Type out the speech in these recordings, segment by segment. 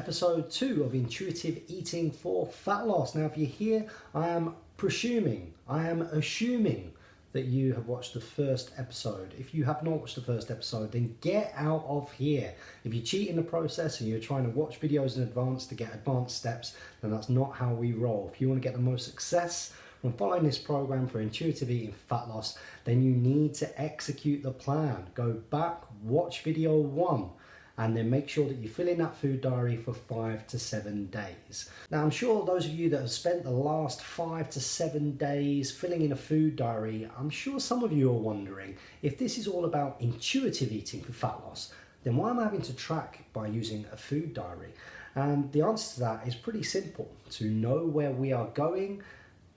episode 2 of Intuitive Eating for Fat Loss. Now, if you're here, I am assuming that you have watched the first episode. If you have not watched the first episode, then get out of here. If you cheat in the process and you're trying to watch videos in advance to get advanced steps, then that's not how we roll. If you want to get the most success from following this program for intuitive eating for fat loss, then you need to execute the plan. Go back, watch video 1, and then make sure that you fill in that food diary for 5 to 7 days. Now, I'm sure those of you that have spent the last 5 to 7 days filling in a food diary, I'm sure some of you are wondering, if this is all about intuitive eating for fat loss, then why am I having to track by using a food diary? And the answer to that is pretty simple. To know where we are going,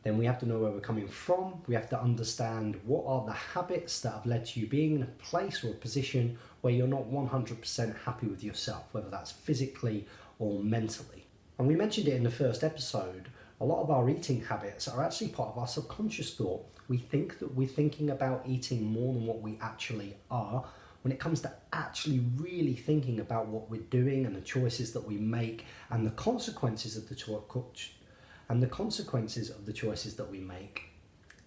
then we have to know where we're coming from. We have to understand what are the habits that have led to you being in a place or a position where you're not 100% happy with yourself, whether that's physically or mentally. And we mentioned it in the first episode, a lot of our eating habits are actually part of our subconscious thought. We think that we're thinking about eating more than what we actually are. When it comes to actually really thinking about what we're doing and the choices that we make and the consequences of the choices that we make,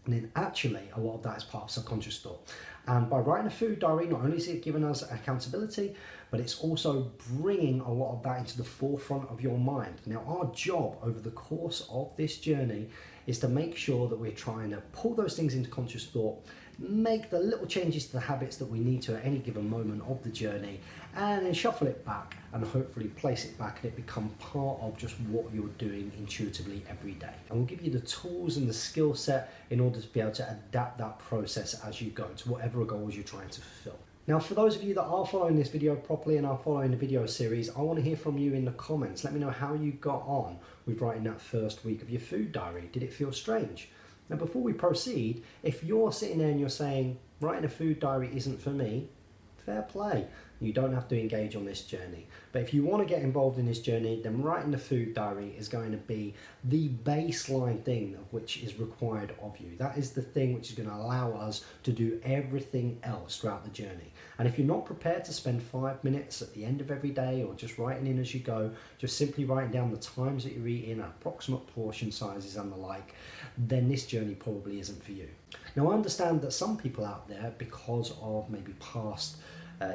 and then actually a lot of that is part of subconscious thought. And by writing a food diary, not only is it giving us accountability, but it's also bringing a lot of that into the forefront of your mind. Now, our job over the course of this journey is to make sure that we're trying to pull those things into conscious thought, make the little changes to the habits that we need to at any given moment of the journey, and then shuffle it back and hopefully place it back and it become part of just what you're doing intuitively every day. And we'll give you the tools and the skill set in order to be able to adapt that process as you go to whatever goals you're trying to fulfill. Now, for those of you that are following this video properly and are following the video series, I want to hear from you in the comments. Let me know how you got on with writing that first week of your food diary. Did it feel strange? Now, before we proceed, if you're sitting there and you're saying, writing a food diary isn't for me, fair play. You don't have to engage on this journey. But if you want to get involved in this journey, then writing the food diary is going to be the baseline thing of which is required of you. That is the thing which is going to allow us to do everything else throughout the journey. And if you're not prepared to spend 5 minutes at the end of every day or just writing in as you go, just simply writing down the times that you're eating, approximate portion sizes and the like, then this journey probably isn't for you. Now, I understand that some people out there, because of maybe past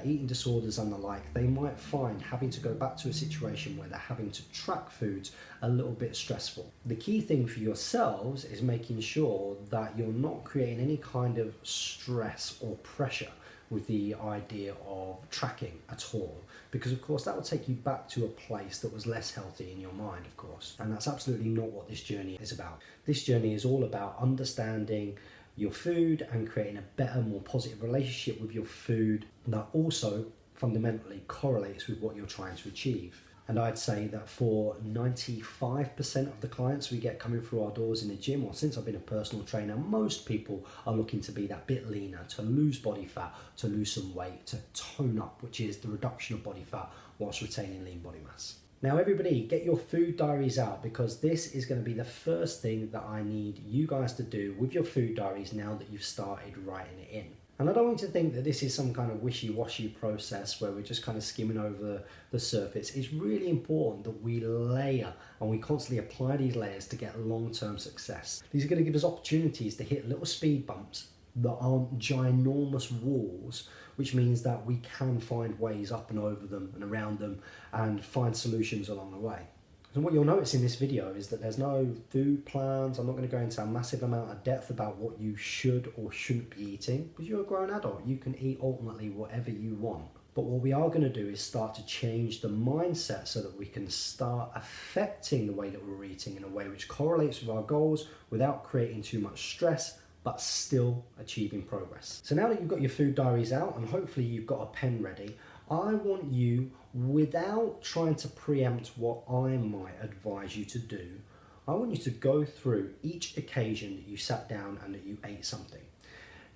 eating disorders and the like, they might find having to go back to a situation where they're having to track foods a little bit stressful. The key thing for yourselves is making sure that you're not creating any kind of stress or pressure with the idea of tracking at all, because of course that will take you back to a place that was less healthy in your mind, of course, and that's absolutely not what this journey is about. This journey is all about understanding your food and creating a better, more positive relationship with your food that also fundamentally correlates with what you're trying to achieve. And I'd say that for 95% of the clients we get coming through our doors in the gym, or since I've been a personal trainer, most people are looking to be that bit leaner, to lose body fat, to lose some weight, to tone up, which is the reduction of body fat whilst retaining lean body mass. Now, everybody, get your food diaries out, because this is going to be the first thing that I need you guys to do with your food diaries now that you've started writing it in. And I don't want you to think that this is some kind of wishy-washy process where we're just kind of skimming over the surface. It's really important that we layer and we constantly apply these layers to get long-term success. These are going to give us opportunities to hit little speed bumps that aren't ginormous walls, which means that we can find ways up and over them and around them and find solutions along the way. And what you'll notice in this video is that there's no food plans. I'm not going to go into a massive amount of depth about what you should or shouldn't be eating, because you're a grown adult. You can eat ultimately whatever you want. But what we are going to do is start to change the mindset so that we can start affecting the way that we're eating in a way which correlates with our goals without creating too much stress, but still achieving progress. So now that you've got your food diaries out and hopefully you've got a pen ready, I want you, without trying to preempt what I might advise you to do, I want you to go through each occasion that you sat down and that you ate something.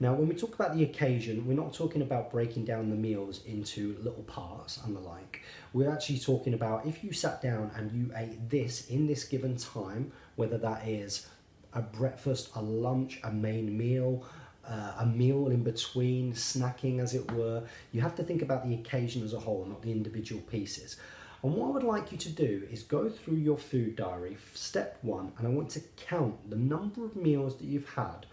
Now, when we talk about the occasion, we're not talking about breaking down the meals into little parts and the like. We're actually talking about if you sat down and you ate this in this given time, whether that is a breakfast, a lunch, a main meal, a meal in between, snacking as it were. You have to think about the occasion as a whole, not the individual pieces. And what I would like you to do is go through your food diary, step 1, and I want to count the number of meals that you've had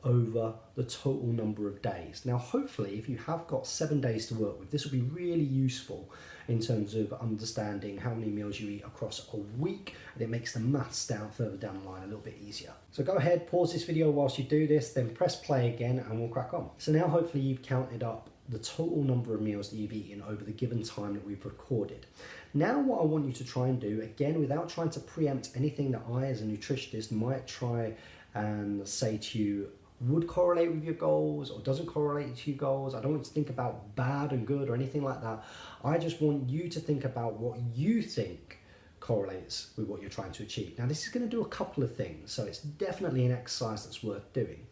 over the total number of days. Now, hopefully, if you have got 7 days to work with, this will be really useful in terms of understanding how many meals you eat across a week, and it makes the maths further down the line a little bit easier. So go ahead, pause this video whilst you do this, then press play again and we'll crack on. So now hopefully you've counted up the total number of meals that you've eaten over the given time that we've recorded. Now what I want you to try and do, again, without trying to preempt anything that I as a nutritionist might try and say to you would correlate with your goals or doesn't correlate to your goals. I don't want you to think about bad and good or anything like that. I just want you to think about what you think correlates with what you're trying to achieve. Now this is going to do a couple of things, so it's definitely an exercise that's worth doing.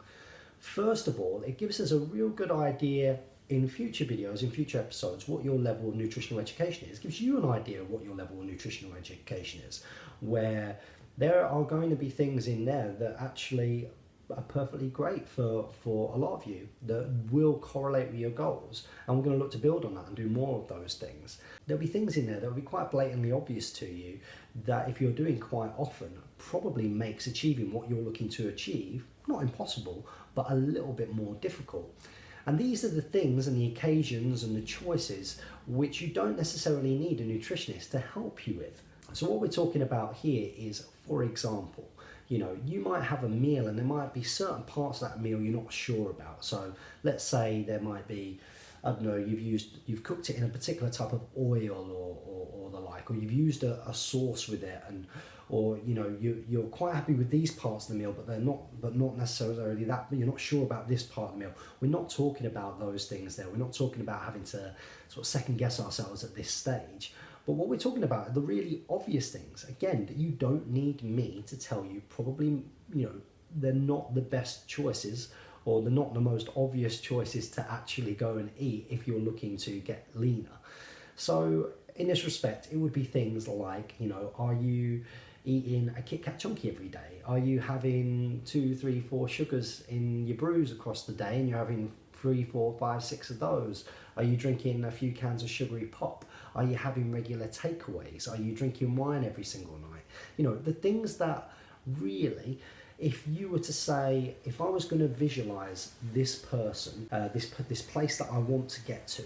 First of all, it gives us a real good idea in future videos, in future episodes, what your level of nutritional education is. It gives you an idea of what your level of nutritional education is, where there are going to be things in there that actually are perfectly great for a lot of you that will correlate with your goals, and we're going to look to build on that and do more of those things. There'll be things in there that will be quite blatantly obvious to you that if you're doing quite often probably makes achieving what you're looking to achieve not impossible but a little bit more difficult. And these are the things and the occasions and the choices which you don't necessarily need a nutritionist to help you with. So what we're talking about here is, for example, you might have a meal and there might be certain parts of that meal you're not sure about. So let's say there might be, I don't know, you've cooked it in a particular type of oil or the like, or you've used a sauce with it, or you're quite happy with these parts of the meal, but not necessarily that. But you're not sure about this part of the meal. We're not talking about those things there. We're not talking about having to sort of second guess ourselves at this stage. But what we're talking about are the really obvious things, again, that you don't need me to tell you. Probably, they're not the best choices, or they're not the most obvious choices to actually go and eat if you're looking to get leaner. So in this respect, it would be things like, are you eating a Kit Kat Chunky every day? Are you having 2, 3, 4 sugars in your brews across the day and you're having 3, 4, 5, 6 of those? Are you drinking a few cans of sugary pop? Are you having regular takeaways? Are you drinking wine every single night? The things that really, if you were to say, if I was going to visualize this person, this place that I want to get to,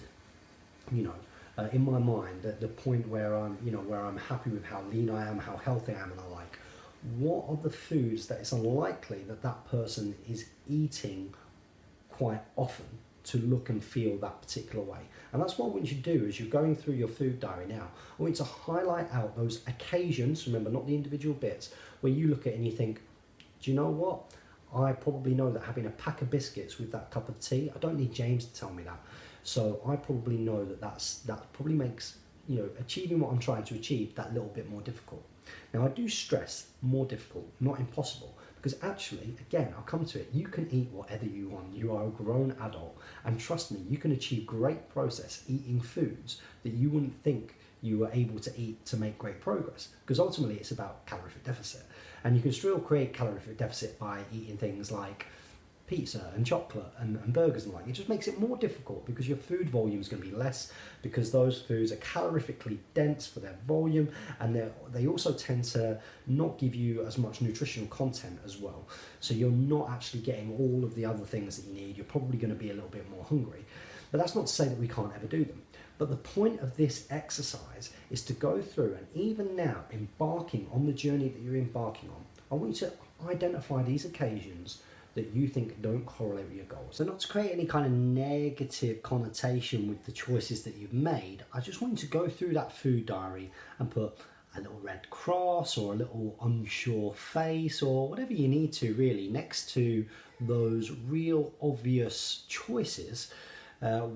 in my mind, at the point where I'm happy with how lean I am, how healthy I am, and the like, what are the foods that it's unlikely that person is eating quite often to look and feel that particular way? And that's what I want you to do as you're going through your food diary now. I want you to highlight out those occasions, remember, not the individual bits, where you look at it and you think, do you know what? I probably know that having a pack of biscuits with that cup of tea, I don't need James to tell me that. So I probably know that probably makes, achieving what I'm trying to achieve that little bit more difficult. Now I do stress more difficult, not impossible, because actually, again, I'll come to it, you can eat whatever you want. You are a grown adult, and trust me, you can achieve great progress eating foods that you wouldn't think you were able to eat to make great progress, because ultimately it's about calorific deficit. And you can still create calorific deficit by eating things like pizza and chocolate and burgers and like. It just makes it more difficult because your food volume is going to be less, because those foods are calorifically dense for their volume, and they also tend to not give you as much nutritional content as well. So you're not actually getting all of the other things that you need. You're probably going to be a little bit more hungry. But that's not to say that we can't ever do them. But the point of this exercise is to go through, and even now, embarking on the journey that you're embarking on, I want you to identify these occasions that you think don't correlate with your goals. So not to create any kind of negative connotation with the choices that you've made, I just want you to go through that food diary and put a little red cross or a little unsure face or whatever you need to really next to those real obvious choices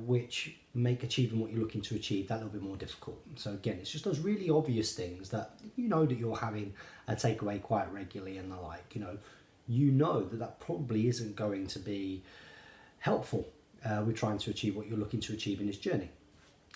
which make achieving what you're looking to achieve that little bit more difficult. So again, it's just those really obvious things that that you're having a takeaway quite regularly and the like. You know that probably isn't going to be helpful with trying to achieve what you're looking to achieve in this journey.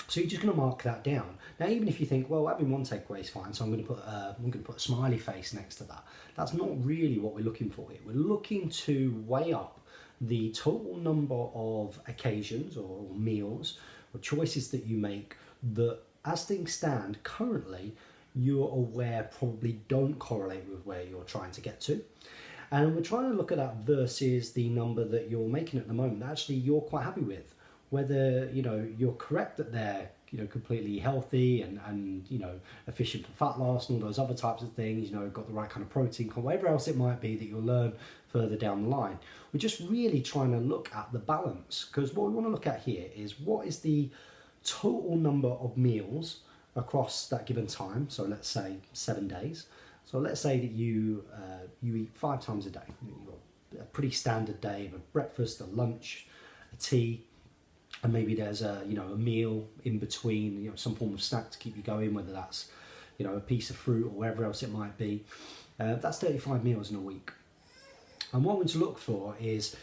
So you're just going to mark that down. Now, even if you think, well, having one takeaway is fine, so I'm going to put a smiley face next to that. That's not really what we're looking for here. We're looking to weigh up the total number of occasions or meals or choices that you make that as things stand currently, you're aware probably don't correlate with where you're trying to get to. And we're trying to look at that versus the number that you're making at the moment that actually you're quite happy with. Whether, you're correct that they're, completely healthy and efficient for fat loss and all those other types of things, got the right kind of protein, whatever else it might be that you'll learn further down the line. We're just really trying to look at the balance, because what we want to look at here is what is the total number of meals across that given time. So let's say 7 days. So let's say that you eat 5 times a day. You've got a pretty standard day of a breakfast, a lunch, a tea, and maybe there's a meal in between, some form of snack to keep you going, whether that's a piece of fruit or whatever else it might be. That's 35 meals in a week. And what we're to look for is,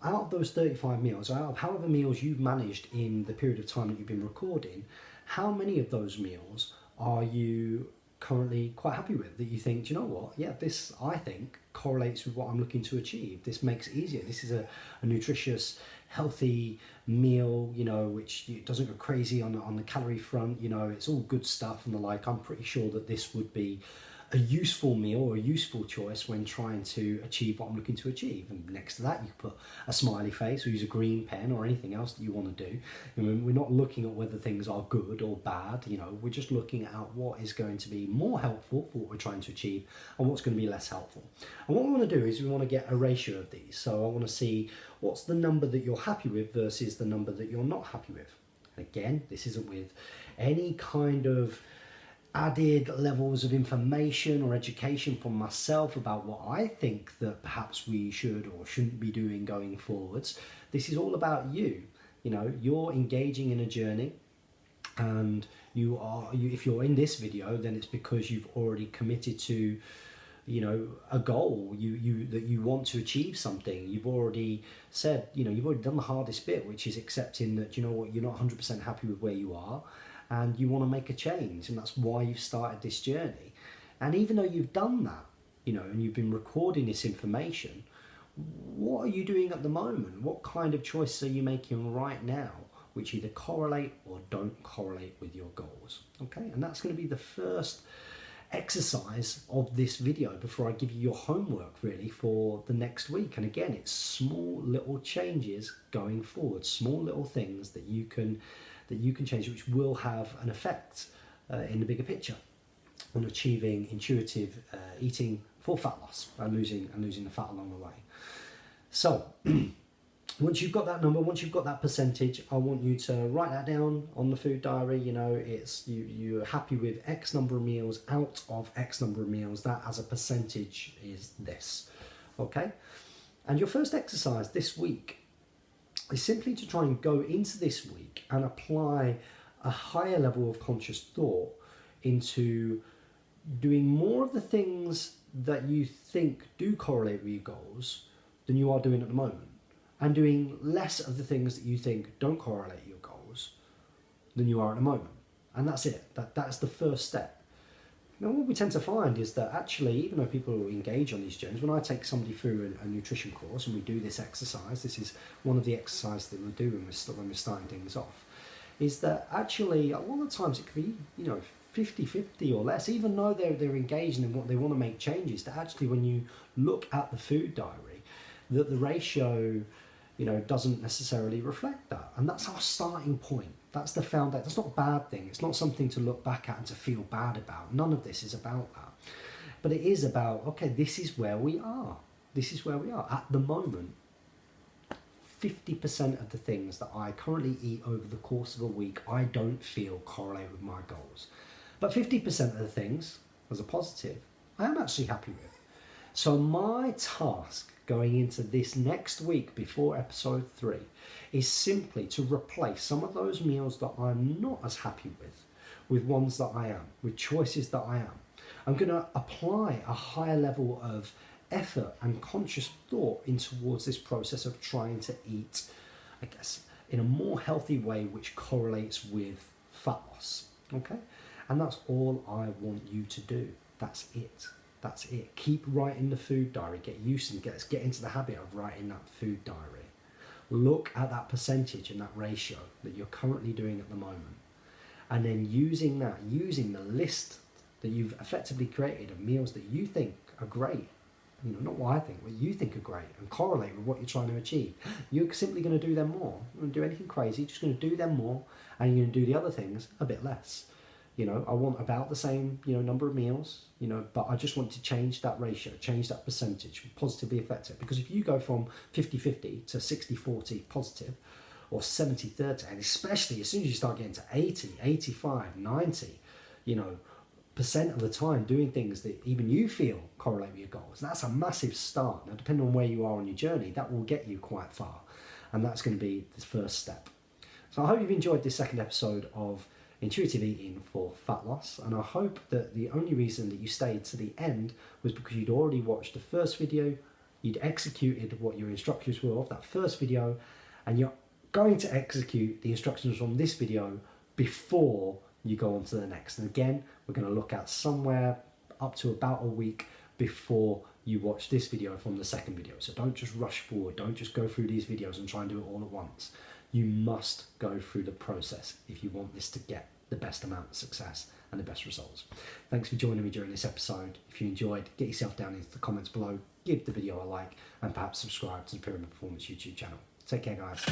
out of those 35 meals, out of however meals you've managed in the period of time that you've been recording, how many of those meals are you currently quite happy with, that you think, do you know what, yeah, this I think correlates with what I'm looking to achieve. This makes it easier. This is a nutritious, healthy meal, which doesn't go crazy on the calorie front, it's all good stuff and the like. I'm pretty sure that this would be a useful meal or a useful choice when trying to achieve what I'm looking to achieve. And next to that, you put a smiley face or use a green pen or anything else that you want to do. We're not looking at whether things are good or bad, we're just looking at what is going to be more helpful for what we're trying to achieve and what's going to be less helpful. And what we want to do is we want to get a ratio of these. So I want to see what's the number that you're happy with versus the number that you're not happy with. And again, this isn't with any kind of added levels of information or education from myself about what I think that perhaps we should or shouldn't be doing going forwards. This is all about you. You're engaging in a journey, and if you're in this video, then it's because you've already committed to a goal, that you want to achieve something. You've already said, you've already done the hardest bit, which is accepting that, you're not 100% happy with where you are, and you want to make a change, and that's why you've started this journey. And even though you've done that, and you've been recording this information, what are you doing at the moment? What kind of choices are you making right now which either correlate or don't correlate with your goals? Okay, and that's going to be the first exercise of this video before I give you your homework really for the next week. And again, it's small little changes going forward, small little things that you can change, which will have an effect in the bigger picture on achieving intuitive eating for fat loss and losing the fat along the way. So once you've got that number, once you've got that percentage, I want you to write that down on the food diary. It's you're happy with X number of meals out of X number of meals. That as a percentage is this. Okay? And your first exercise this week is simply to try and go into this week and apply a higher level of conscious thought into doing more of the things that you think do correlate with your goals than you are doing at the moment, and doing less of the things that you think don't correlate with your goals than you are at the moment. And that's it. That's the first step. Now, what we tend to find is that actually, even though people engage on these journeys, when I take somebody through a nutrition course and we do this exercise, this is one of the exercises that we'll do when we're starting things off, is that actually a lot of times it could be 50-50 or less, even though they're engaged in what they want to make changes, to actually when you look at the food diary, that the ratio doesn't necessarily reflect that. And that's our starting point. That's the foundation. That's not a bad thing. It's not something to look back at and to feel bad about. None of this is about that. But it is about, okay, this is where we are. This is where we are. At the moment, 50% of the things that I currently eat over the course of a week, I don't feel correlate with my goals. But 50% of the things, as a positive, I am actually happy with. So my task going into this next week before episode 3 is simply to replace some of those meals that I'm not as happy with ones that I am, with choices that I am. I'm going to apply a higher level of effort and conscious thought in towards this process of trying to eat, I guess, in a more healthy way which correlates with fat loss. Okay? And that's all I want you to do. That's it. That's it. Keep writing the food diary. Get used to it. Let's get into the habit of writing that food diary. Look at that percentage and that ratio that you're currently doing at the moment. and then using the list that you've effectively created of meals that you think are great, not what I think, what you think are great, and correlate with what you're trying to achieve. You're simply going to do them more. You're going to do anything crazy, just going to do them more, and you're going to do the other things a bit less. I want about the same, number of meals, but I just want to change that ratio, change that percentage, positively affect it. Because if you go from 50-50 to 60-40 positive, or 70-30, and especially as soon as you start getting to 80, 85, 90, percent of the time doing things that even you feel correlate with your goals, that's a massive start. Now, depending on where you are on your journey, that will get you quite far. And that's going to be the first step. So I hope you've enjoyed this second episode of Intuitive Eating for Fat Loss, and I hope that the only reason that you stayed to the end was because you'd already watched the first video, you'd executed what your instructions were of that first video, and you're going to execute the instructions from this video before you go on to the next. And again, we're going to look at somewhere up to about a week before you watch this video from the second video. So don't just rush forward, don't just go through these videos and try and do it all at once. You must go through the process if you want this to get the best amount of success and the best results. Thanks for joining me during this episode. If you enjoyed, get yourself down into the comments below, give the video a like, and perhaps subscribe to the Pyramid Performance YouTube channel. Take care, guys.